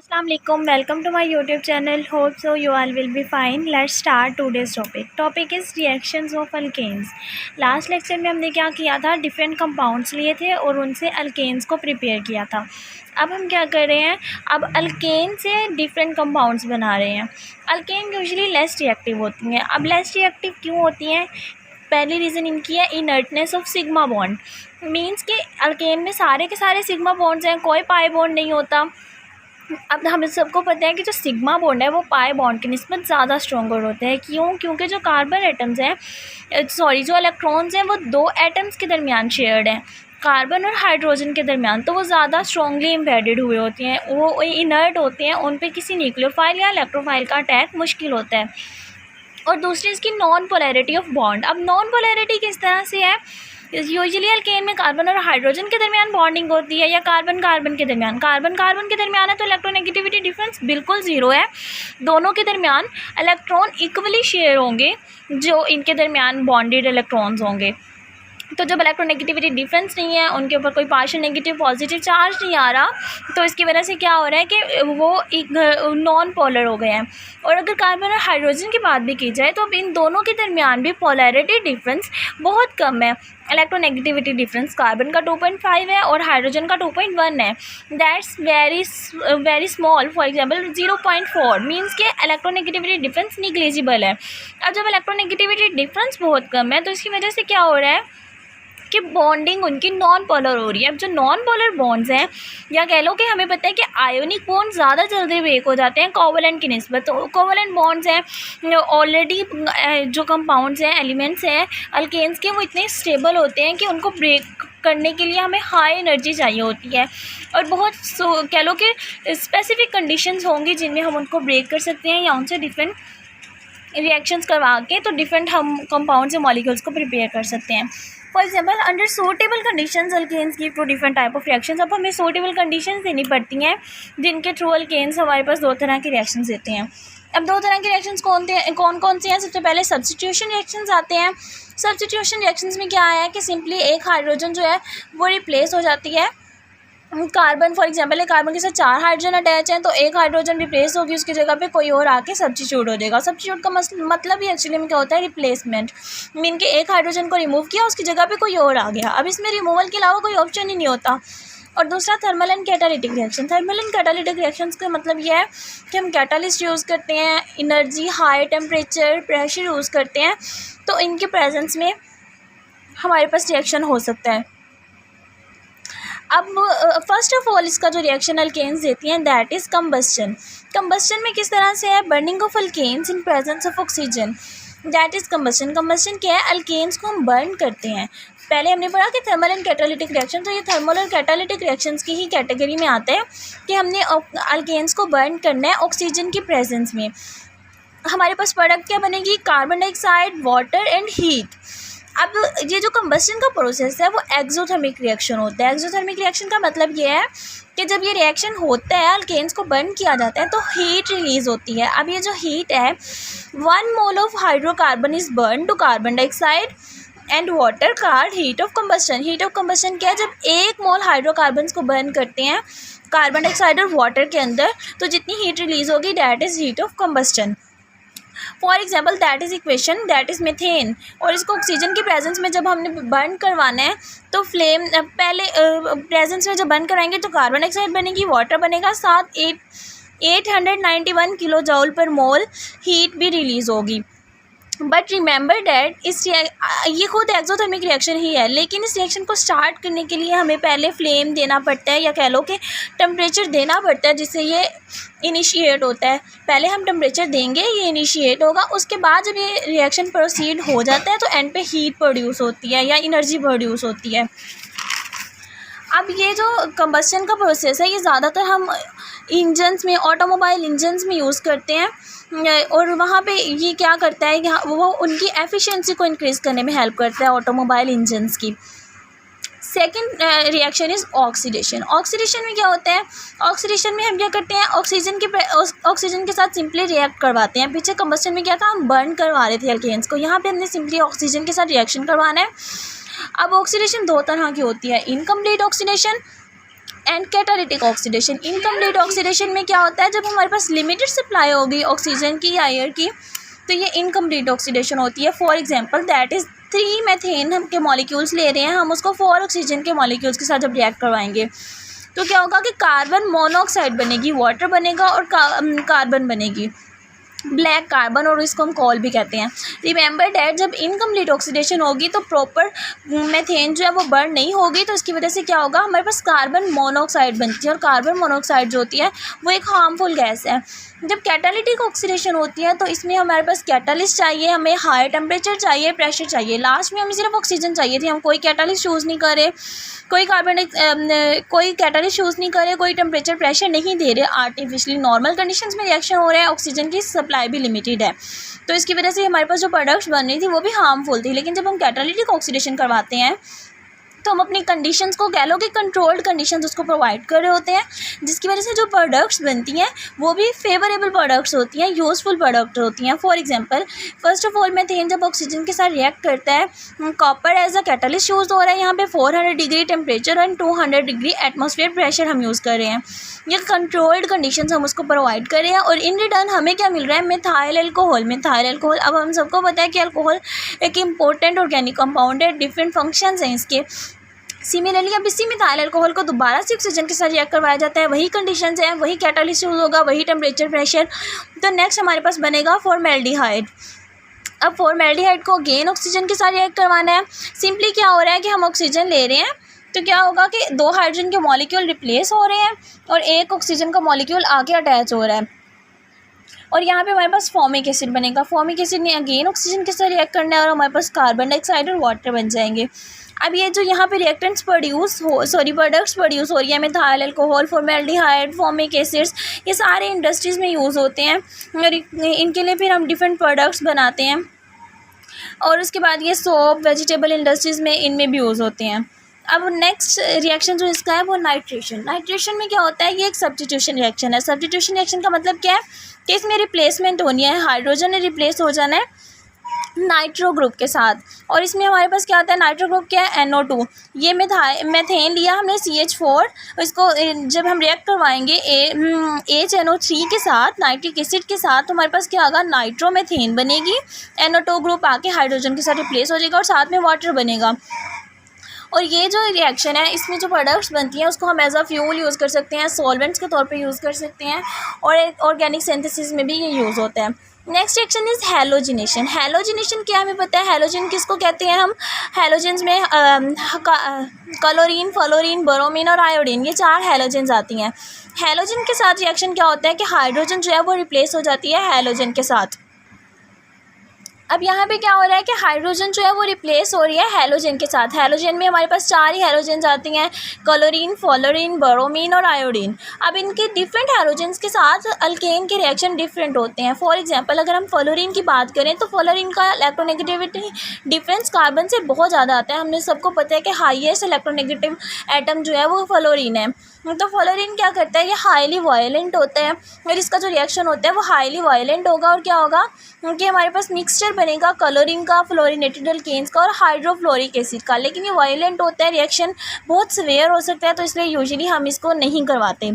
अस्सलाम वालेकुम, welcome to my YouTube channel. Hope so you all will be fine. Let's start today's topic is reactions of alkanes. Last lecture में हमने क्या किया था, different compounds लिए थे और उनसे अल्केन्स को प्रिपेयर किया था। अब हम क्या कर रहे हैं, अब अल्केन से डिफरेंट कंपाउंड्स बना रहे हैं। अल्केन यूजुअली लेस रिएक्टिव होती हैं। अब लेस रिएक्टिव क्यों होती हैं? पहली रीज़न इनकी है inertness of sigma bond. Means कि अल्केन में सारे के सारे सिग्मा बॉन्ड्स हैं, कोई पाई बॉन्ड नहीं होता। अब हमें सबको पता है कि जो सिग्मा बॉन्ड है वो पाई बॉन्ड की निस्बत ज़्यादा स्ट्रॉन्गर होते हैं। क्यों? क्योंकि जो कार्बन एटम्स हैं, जो इलेक्ट्रॉन्स हैं वो दो एटम्स के दरमियान शेयर्ड हैं, कार्बन और हाइड्रोजन के दरमियान, तो वो ज़्यादा स्ट्रॉन्गली एम्बेडेड हुए होते हैं, वो इनर्ट होते हैं, उन पे किसी न्यूक्लियोफाइल या इलेक्ट्रोफाइल का अटैक मुश्किल होता है। और दूसरी इसकी नॉन पोलैरिटी ऑफ बॉन्ड। अब नॉन पोलैरिटी किस तरह से है? यूजुअली अल्केन में कार्बन और हाइड्रोजन के दरमियान बॉन्डिंग होती है, या कार्बन कार्बन के दरमियान। कार्बन कार्बन के दरमियान है तो इलेक्ट्रोनेगेटिविटी डिफरेंस बिल्कुल ज़ीरो है। दोनों के दरमियान इलेक्ट्रॉन इक्वली शेयर होंगे जो इनके दरमियान बॉन्डेड इलेक्ट्रॉन्स होंगे। तो जब इलेक्ट्रोनेगेटिविटी डिफरेंस नहीं है, उनके ऊपर कोई पार्शियल नेगेटिव पॉजिटिव चार्ज नहीं आ रहा, तो इसकी वजह से क्या हो रहा है कि वो एक नॉन पोलर हो गए हैं। और अगर कार्बन और हाइड्रोजन की बात भी की जाए तो अब इन दोनों के दरमियान भी पोलैरिटी डिफरेंस बहुत कम है। इलेक्ट्रोनेगेटिविटी डिफरेंस कार्बन का 2.5 है और हाइड्रोजन का 2.1 है। That's very small. For example 0.4 means के इलेक्ट्रोनेगेटिविटी डिफरेंस निग्लिजिबल है। अब जब इलेक्ट्रोनेगेटिविटी डिफरेंस बहुत कम है तो इसकी वजह से क्या हो रहा है कि बॉन्डिंग उनकी नॉन पोलर हो रही है। अब जो नॉन पोलर बॉन्ड्स हैं, या कह लो कि हमें पता है कि आयोनिक बॉन्ड ज़्यादा जल्दी ब्रेक हो जाते हैं कोवलेंट की निस्बत। तो कोवलेंट बॉन्ड्स हैं ऑलरेडी, जो कंपाउंड्स हैं, एलिमेंट्स हैं अल्केन्स के, वो इतने स्टेबल होते हैं कि उनको ब्रेक करने के लिए हमें हाई एनर्जी चाहिए होती है। और बहुत कह लो कि स्पेसिफिक कंडीशंस होंगी जिनमें हम उनको ब्रेक कर सकते हैं, या उनसे डिफरेंट रिएक्शंस करवा के तो डिफरेंट हम कंपाउंड्स या मॉलिक्यूल्स को प्रिपेयर कर सकते हैं। For example under suitable conditions alkanes give two different type of reactions. अब हमें सूटेबल कंडीशंस देनी पड़ती हैं जिनके थ्रू अल्केन्स हमारे पास दो तरह के रिएक्शंस देते हैं। अब दो तरह के रिएक्शंस कौन कौन से हैं? सबसे पहले सब्स्टिट्यूशन रिएक्शंस आते हैं। सब्स्टिट्यूशन रिएक्शंस में क्या है कि सिंपली एक हाइड्रोजन जो है वो रिप्लेस हो जाती है कार्बन। फॉर एग्जांपल एक कार्बन के साथ 4 हाइड्रोजन अटैच हैं, तो एक हाइड्रोजन रिप्लेस होगी, उसकी जगह पे कोई और आके सब्स्टिट्यूट हो जाएगा। सब्स्टिट्यूट का मतलब ही एक्चुअली में क्या होता है? रिप्लेसमेंट। मीन के एक हाइड्रोजन को रिमूव किया, उसकी जगह पे कोई और आ गया। अब इसमें रिमूवल के अलावा कोई ऑप्शन ही नहीं होता। और दूसरा thermal and catalytic reaction. Thermal and catalytic reactions का मतलब यह है कि हम कैटालिस्ट यूज़ करते हैं, energy, high temperature, pressure use करते हैं, तो इनके प्रेजेंस में हमारे पास रिएक्शन हो सकता है। अब फर्स्ट ऑफ ऑल इसका जो रिएक्शन अल्केन्स देती हैं दैट इज़ कंबस्चन। कंबस्चन में किस तरह से है? Burning of alkanes in presence of oxygen, that is combustion. Combustion क्या है? अल्केन्स को हम बर्न करते हैं। पहले हमने पढ़ा कि थर्मल एंड कैटालिटिक रिएक्शन, तो ये थर्मल और कैटालिटिक रिएक्शंस की ही कैटेगरी में आता है कि हमने अल्केन्स को बर्न करना है ऑक्सीजन की प्रेजेंस में। हमारे पास प्रोडक्ट क्या बनेगी? Carbon dioxide, water and heat. अब ये जो कंबस्चन का प्रोसेस है वो एक्सोथर्मिक रिएक्शन होता है। एक्सोथर्मिक रिएक्शन का मतलब ये है कि जब ये रिएक्शन होता है, अल्केन्स को बर्न किया जाता है, तो हीट रिलीज़ होती है। अब ये जो हीट है, 1 mole of hydrocarbon is burn to carbon dioxide and water called heat of combustion. Heat of combustion क्या है? जब 1 मोल हाइड्रोकार्बन को बर्न करते हैं कार्बन डाइऑक्साइड और वाटर के अंदर, तो जितनी हीट रिलीज़ होगी that is heat of combustion. For example that is equation, that is methane. और इसको ऑक्सीजन की प्रेजेंस में जब हमने बर्न करवाना है तो फ्लेम पहले प्रेजेंस में जब बर्न कराएंगे तो कार्बन डाइऑक्साइड बनेगी, वाटर बनेगा, साथ 891 किलो जूल पर मोल हीट भी रिलीज़ होगी। बट रिमेंबर डैट ये खुद एक्सोथर्मिक रिएक्शन ही है, लेकिन इस रिएक्शन को स्टार्ट करने के लिए हमें पहले फ्लेम देना पड़ता है, या कह लो कि टेम्परेचर देना पड़ता है जिससे ये इनिशिएट होता है। पहले हम टेम्परेचर देंगे, ये इनिशिएट होगा, उसके बाद जब ये रिएक्शन प्रोसीड हो जाता है तो एंड पे हीट प्रोड्यूस होती है या एनर्जी प्रोड्यूस होती है। अब ये जो कंबस्चन का प्रोसेस है ये ज़्यादातर हम इंजन्स में, ऑटोमोबाइल इंजन्स में यूज़ करते हैं, और वहाँ पे ये क्या करता है कि वो उनकी एफिशिएंसी को इंक्रीज़ करने में हेल्प करता है ऑटोमोबाइल इंजन्स की। Second reaction is oxidation. Oxidation में क्या होता है? ऑक्सीडेशन में हम क्या करते हैं? ऑक्सीजन के साथ सिंपली रिएक्ट करवाते हैं। पीछे कंबस्चन में क्या था? हम बर्न करवा रहे थे अल्केन्स को, यहाँ पे हमने सिंपली ऑक्सीजन के साथ रिएक्शन करवाना है। अब ऑक्सीडेशन दो तरह की होती है, incomplete oxidation and catalytic oxidation. Incomplete oxidation में क्या होता है, जब हमारे पास लिमिटेड सप्लाई होगी ऑक्सीजन की या एयर की, तो ये इनकम्प्लीट ऑक्सीडेशन होती है। For example that is 3 methane हम के मॉलिक्यूल्स ले रहे हैं, हम उसको 4 ऑक्सीजन के मॉलिक्यूल्स के साथ जब रिएक्ट करवाएंगे तो क्या होगा कि कार्बन मोनोऑक्साइड बनेगी, वाटर बनेगा और कार्बन बनेगी, ब्लैक कार्बन, और इसको हम कॉल भी कहते हैं। रिमेंबर डैट जब इनकम्प्लीट ऑक्सीडेशन होगी तो प्रॉपर मेथेन जो है वो बर्न नहीं होगी, तो इसकी वजह से क्या होगा, हमारे पास कार्बन मोनोऑक्साइड बनती है, और कार्बन मोनोऑक्साइड जो होती है वो एक हार्मफुल गैस है। जब कैटालिटिक ऑक्सीडेशन होती है तो इसमें हमारे पास कैटालिस्ट चाहिए, हमें हाई टेम्परेचर चाहिए, प्रेशर चाहिए। लास्ट में हमें सिर्फ ऑक्सीजन चाहिए थी, हम कोई कैटालिस्ट यूज़ नहीं कर रहे, कोई कैटालिस्ट यूज़ नहीं कर रहे, कोई टेम्परेचर प्रेशर नहीं दे रहे, आर्टिफिशियली नॉर्मल कंडीशंस में रिएक्शन हो रहा है, ऑक्सीजन की सप्लाई भी लिमिटेड है, तो इसकी वजह से हमारे पास जो प्रोडक्ट्स बन रही थी वो भी हार्मफुल थी। लेकिन जब हम कैटालिटिक ऑक्सीडेशन करवाते हैं तो हम अपनी कंडीशंस को कह लो कि कंट्रोल्ड कंडीशंस उसको प्रोवाइड कर रहे होते हैं, जिसकी वजह से जो प्रोडक्ट्स बनती हैं वो भी फेवरेबल प्रोडक्ट्स होती हैं, यूज़फुल प्रोडक्ट होती हैं। For example first of all methane जब ऑक्सीजन के साथ रिएक्ट करता है, copper as a catalyst use हो रहा है, यहाँ पे 400 degree temperature and 200 degree atmosphere pressure हम यूज़ कर रहे हैं। ये कंट्रोल्ड कंडीशंस हम उसको प्रोवाइड कर रहे हैं, और इन रिटर्न हमें क्या मिल रहा है, मिथाइल अल्कोहल। मिथाइल अल्कोहल, अब हम सबको पता है कि अल्कोहल एक इम्पोर्टेंट ऑर्गेनिक कंपाउंड है, डिफरेंट फंक्शंस हैं इसके। सिमिलरली अब इसी मिथाइल अल्कोहल को दोबारा से ऑक्सीजन के साथ रिएक्ट करवाया जाता है, वही कंडीशंस हैं, वही कैटालिस्ट यूज़ होगा, वही टेम्परेचर प्रेशर। तो नेक्स्ट हमारे पास बनेगा फॉर्मेल्डिहाइड। अब फॉर्मेल्डिहाइड को अगेन ऑक्सीजन के साथ रिएक्ट करवाना है। सिंपली क्या हो रहा है कि हम ऑक्सीजन ले रहे हैं तो क्या होगा कि 2 हाइड्रोजन के मॉलिक्यूल रिप्लेस हो रहे हैं और एक ऑक्सीजन का मॉलिक्यूल आगे अटैच हो रहा है, और यहाँ पे हमारे पास फॉर्मिक एसिड बनेगा। फॉर्मिक एसिड ने अगेन ऑक्सीजन के साथ रिएक्ट करना है और हमारे पास कार्बन डाइऑक्साइड और वाटर बन जाएंगे। अब ये जो यहाँ पे प्रोडक्ट्स प्रोड्यूस हो रही है, methyl alcohol, formaldehyde, formic acids, ये सारे इंडस्ट्रीज़ में यूज़ होते हैं और इनके लिए फिर हम डिफरेंट प्रोडक्ट्स बनाते हैं, और उसके बाद ये सोप, वेजिटेबल इंडस्ट्रीज़ में इनमें भी यूज़ होते हैं। अब नेक्स्ट रिएक्शन जो इसका है वो नाइट्रेशन। नाइट्रेशन में क्या होता है, ये एक सब्स्टिट्यूशन रिएक्शन है। सब्स्टिट्यूशन रिएक्शन का मतलब क्या है कि इसमें रिप्लेसमेंट होनी है, हाइड्रोजन ने रिप्लेस हो जाना है नाइट्रो ग्रुप के साथ, और इसमें हमारे पास क्या आता है, नाइट्रो ग्रुप क्या है, NO2। ये मेथेन लिया हमने CH4, इसको जब हम रिएक्ट करवाएंगे HNO3 के साथ, नाइट्रिक एसिड के साथ, तो हमारे पास क्या आएगा, नाइट्रोमेथेन बनेगी। NO2 ग्रुप आके हाइड्रोजन के साथ रिप्लेस हो जाएगा और साथ में वाटर बनेगा। और ये जो रिएक्शन है इसमें जो प्रोडक्ट्स बनती हैं उसको हम एज अ फ्यूल यूज़ कर सकते हैं, सॉल्वेंट्स के तौर पे यूज़ कर सकते हैं, और ऑर्गेनिक सिंथेसिस में भी ये यूज़ होता है। Next reaction is halogenation. Halogenation क्या हमें पता है, हैलोजन किसको कहते हैं हम, हैलोजेंस में क्लोरीन, फ्लोरीन, ब्रोमीन और आयोडीन, ये 4 हैलोजेंस आती हैं। हैलोजन के साथ रिएक्शन क्या होता है कि हाइड्रोजन जो है वो रिप्लेस हो जाती है हैलोजन के साथ। अब यहाँ पे क्या हो रहा है कि हाइड्रोजन जो है वो रिप्लेस हो रही है हैलोजन के साथ। हैलोजन में हमारे पास 4 ही हैलोजन आती हैं, क्लोरीन, फ्लोरीन, ब्रोमीन और आयोडीन। अब इनके डिफरेंट हैलोजन्स के साथ अल्केन के रिएक्शन डिफरेंट होते हैं। फॉर एग्जांपल अगर हम फ्लोरीन की बात करें तो फ्लोरीन का इलेक्ट्रोनेगेटिविटी डिफरेंस कार्बन से बहुत ज़्यादा आता है। हमने सबको पता है कि हाईएस्ट इलेक्ट्रोनेगेटिव एटम जो है वो फ्लोरीन है। तो फ्लोरीन क्या करता है, ये हाईली वायलेंट होता है, और इसका जो रिएक्शन होता है वो हाईली वायलेंट होगा, और क्या होगा कि हमारे पास मिक्सचर बनेगा क्लोरीन का, फ्लोरीनेटेड अल्केन्स का और हाइड्रोफ्लोरिक एसिड का। लेकिन ये वायलेंट होता है, रिएक्शन बहुत सीवियर हो सकता है, तो इसलिए यूजुअली हम इसको नहीं करवाते।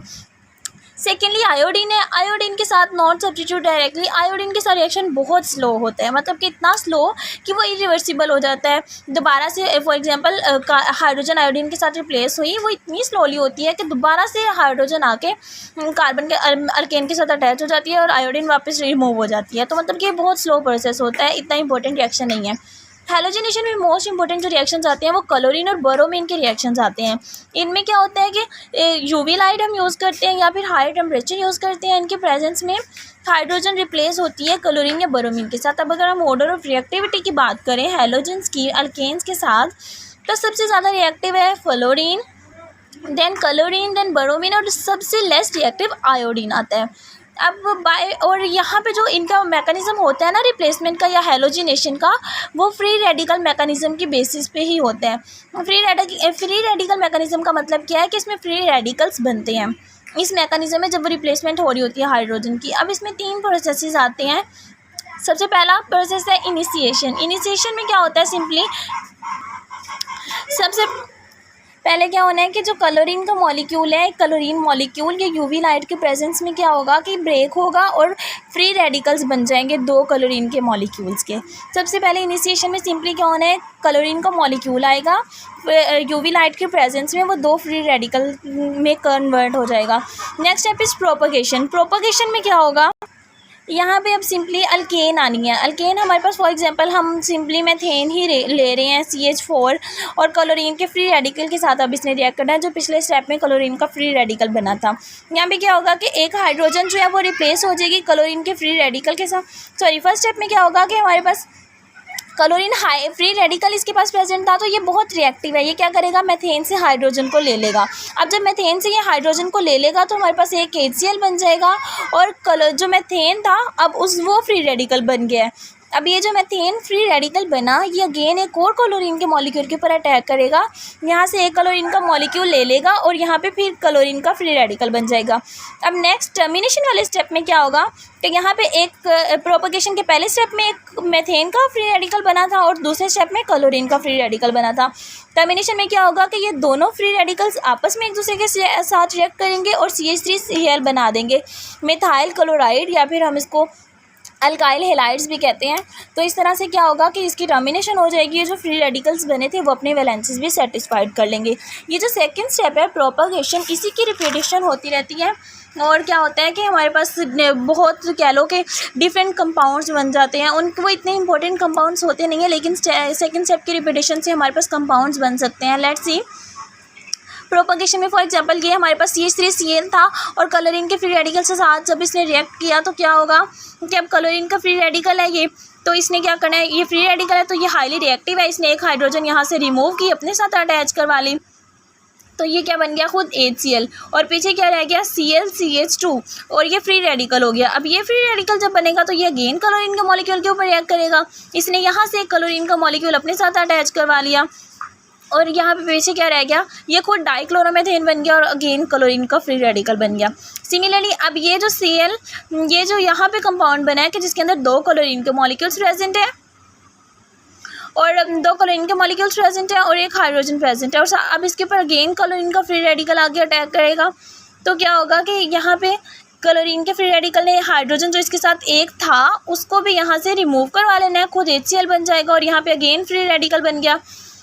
सेकेंडली आयोडीन है, आयोडीन के साथ नॉट सब्स्टिट्यूट डायरेक्टली। आयोडीन के साथ रिएक्शन बहुत स्लो होता है, मतलब कि इतना स्लो कि वो इरिवर्सिबल हो जाता है। दोबारा से फॉर एग्जांपल हाइड्रोजन आयोडीन के साथ रिप्लेस हुई, वो इतनी स्लोली होती है कि दोबारा से हाइड्रोजन आके कार्बन के अल्केन के साथ अटैच हो जाती है और आयोडीन वापस रिमूव हो जाती है। तो मतलब कि ये बहुत स्लो प्रोसेस होता है, इतना इंपॉर्टेंट रिएक्शन नहीं है। हैलोजिनेशन में मोस्ट इंपॉर्टेंट जो रिएक्शंस आते हैं वो क्लोरीन और ब्रोमीन के रिएक्शंस आते हैं। इनमें क्या होता है कि यूवी लाइट हम यूज़ करते हैं या फिर हाई टेम्परेचर यूज़ करते हैं। इनके प्रेजेंस में हाइड्रोजन रिप्लेस होती है क्लोरीन या ब्रोमीन के साथ। अब अगर हम ऑर्डर ऑफ रिएक्टिविटी की बात करें हैलोजेंस की अल्केन्स के साथ, तो सबसे ज़्यादा रिएक्टिव है fluorine, then chlorine, then bromine, और सबसे लेस रिएक्टिव आयोडीन आता है। अब और यहाँ पे जो इनका मैकेनिज़्म होता है ना रिप्लेसमेंट का या हैलोजिनेशन का, वो फ्री रेडिकल मैकेनिज़्म की बेसिस पे ही होता है। फ्री रेडिकल मैकेनिज़्म का मतलब क्या है कि इसमें फ्री रेडिकल्स बनते हैं इस मैकेनिज़्म में जब वो रिप्लेसमेंट हो रही होती है हाइड्रोजन की। अब इसमें 3 प्रोसेसेस आते हैं। सबसे पहला प्रोसेस है इनिशिएशन। इनिशिएशन में क्या होता है, सिंपली सबसे पहले क्या होना है कि जो क्लोरीन का मॉलिक्यूल है, क्लोरीन मॉलिक्यूल, ये यूवी लाइट के प्रेजेंस में क्या होगा कि ब्रेक होगा और फ्री रेडिकल्स बन जाएंगे दो क्लोरीन के मॉलिक्यूल्स के। सबसे पहले इनिशिएशन में सिंपली क्या होना है, क्लोरीन का मॉलिक्यूल आएगा यूवी लाइट के प्रेजेंस में, वो दो फ्री रेडिकल में कन्वर्ट हो जाएगा। Next step is propagation. Propagation में क्या होगा, यहाँ पे अब सिंपली अल्केन आनी है। अल्केन हमारे पास फॉर एग्जांपल हम सिंपली मेथेन ही ले रहे हैं CH4 और क्लोरीन के फ्री रेडिकल के साथ अब इसने रिएक्ट करना है, जो पिछले स्टेप में क्लोरीन का फ्री रेडिकल बना था। यहाँ पे क्या होगा कि एक हाइड्रोजन जो है वो रिप्लेस हो जाएगी क्लोरीन के फ्री रेडिकल के साथ। सॉरी, फर्स्ट स्टेप में क्या होगा कि हमारे पास क्लोरीन हाई फ्री रेडिकल इसके पास प्रेजेंट था, तो ये बहुत रिएक्टिव है। ये क्या करेगा, मेथेन से हाइड्रोजन को ले लेगा। अब जब मेथेन से ये हाइड्रोजन को ले लेगा तो हमारे पास एक HCl बन जाएगा और जो मेथेन था अब वो फ्री रेडिकल बन गया है। अब ये जो मेथेन फ्री रेडिकल बना, ये अगेन एक और क्लोरीन के मॉलिक्यूल के ऊपर अटैक करेगा। यहाँ से एक क्लोरीन का मॉलिक्यूल ले लेगा और यहाँ पे फिर क्लोरीन का फ्री रेडिकल बन जाएगा। अब नेक्स्ट टर्मिनेशन वाले स्टेप में क्या होगा कि यहाँ पे एक प्रोपगेशन के पहले स्टेप में एक मेथेन का फ्री रेडिकल बना था और दूसरे स्टेप में क्लोरीन का फ्री रेडिकल बना था। टर्मिनेशन में क्या होगा कि ये दोनों फ्री रेडिकल्स आपस में एक दूसरे के साथ रिएक्ट करेंगे और CH3Cl बना देंगे मिथाइल क्लोराइड, या फिर हम इसको अल्काइल हेलाइड्स भी कहते हैं। तो इस तरह से क्या होगा कि इसकी टर्मिनेशन हो जाएगी। ये जो फ्री रेडिकल्स बने थे वो अपने वैलेंसीज भी सेटिस्फाइड कर लेंगे। ये जो सेकंड स्टेप है प्रोपगेशन, इसी की रिपीटेशन होती रहती है। और क्या होता है कि हमारे पास बहुत कह लो कि डिफरेंट कंपाउंड्स बन जाते हैं। उनके वो इतने इंपॉर्टेंट कंपाउंड्स होते नहीं हैं, लेकिन सेकंड स्टेप की रिपीटेशन से हमारे पास कंपाउंड्स बन सकते हैं। लेट्स सी प्रोपगेशन में फॉर एग्जांपल ये हमारे पास CH3Cl था और क्लोरीन के फ्री रेडिकल के साथ जब इसने रिएक्ट किया तो क्या होगा कि अब क्लोरीन का फ्री रेडिकल है ये, तो इसने क्या करना है, ये फ्री रेडिकल है तो ये हाईली रिएक्टिव है। इसने एक हाइड्रोजन यहाँ से रिमूव की, अपने साथ अटैच करवा ली, तो ये क्या बन गया खुद HCl और पीछे क्या रह गया ClCH2 और ये फ्री रेडिकल हो गया। अब ये फ्री रेडिकल जब बनेगा तो ये अगेन क्लोरीन के मॉलिक्यूल के ऊपर रिएक्ट करेगा। इसने यहाँ से एक क्लोरीन का मॉलिक्यूल अपने साथ अटैच करवा लिया और यहाँ पे पीछे क्या रह गया, ये खुद डाइक्लोरोमेथेन बन गया और अगेन क्लोरीन का फ्री रेडिकल बन गया। सिमिलरली अब ये जो Cl, ये जो यहाँ पे कंपाउंड बना है कि जिसके अंदर दो क्लोरीन के मॉलिक्यूल्स प्रेजेंट है और दो क्लोरीन के मॉलिक्यूल्स प्रेजेंट है और एक हाइड्रोजन प्रेजेंट है, और अब इसके ऊपर अगेन क्लोरीन का फ्री रेडिकल आगे अटैक करेगा। तो क्या होगा कि यहाँ पे क्लोरीन के फ्री रेडिकल ने हाइड्रोजन जो इसके साथ एक था उसको भी यहाँ से रिमूव करवा लेना है, खुद HCl बन जाएगा और यहाँ पे अगेन फ्री रेडिकल बन गया।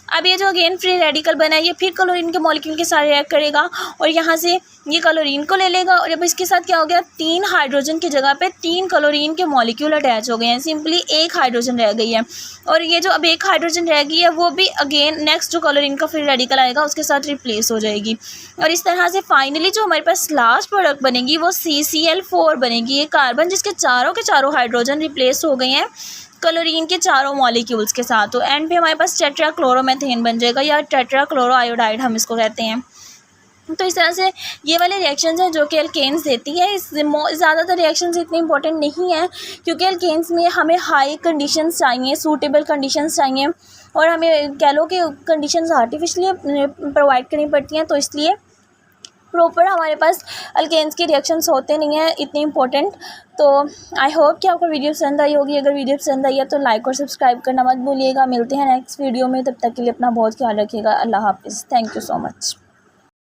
अब ये जो अगेन फ्री रेडिकल बना है ये फिर क्लोरीन के मॉलिक्यूल के साथ रिएक्ट करेगा और यहाँ से ये क्लोरीन को ले लेगा और अब इसके साथ क्या हो गया, 3 हाइड्रोजन की जगह पे 3 क्लोरीन के मॉलिक्यूल अटैच हो गए हैं। सिंपली एक हाइड्रोजन रह गई है और ये जो अब एक हाइड्रोजन रह गई है वो भी अगेन नेक्स्ट जो क्लोरीन का फ्री रेडिकल आएगा उसके साथ रिप्लेस हो जाएगी। और इस तरह से फाइनली जो हमारे पास लास्ट प्रोडक्ट बनेगी वो CCl4 बनेगी। ये कार्बन जिसके चारों के चारों हाइड्रोजन रिप्लेस हो गए हैं क्लोरीन के चारों मॉलिक्यूल्स के साथ। तो एंड पे हमारे पास टेट्राक्लोरोमेथेन बन जाएगा या टेट्राक्लोरोआयोडाइड हम इसको कहते हैं। तो इस तरह से ये वाले रिएक्शंस हैं जो कि एल्केन्स देती है। इस ज़्यादातर रिएक्शंस इतने इंपॉर्टेंट नहीं है क्योंकि एल्केन्स में हमें हाई कंडीशंस चाहिए, सूटेबल कंडीशंस चाहिए और हमें कह लो कि कंडीशंस आर्टिफिशियली प्रोवाइड करनी पड़ती हैं, तो इसलिए प्रॉपर हमारे पास अल्केन्स के रिएक्शंस होते नहीं हैं इतने इंपॉर्टेंट। तो आई होप कि आपको वीडियो पसंद आई होगी। अगर वीडियो पसंद आई है तो लाइक और सब्सक्राइब करना मत भूलिएगा। मिलते हैं नेक्स्ट वीडियो में, तब तक के लिए अपना बहुत ख्याल रखिएगा। अल्लाह हाफिज़। Thank you so much.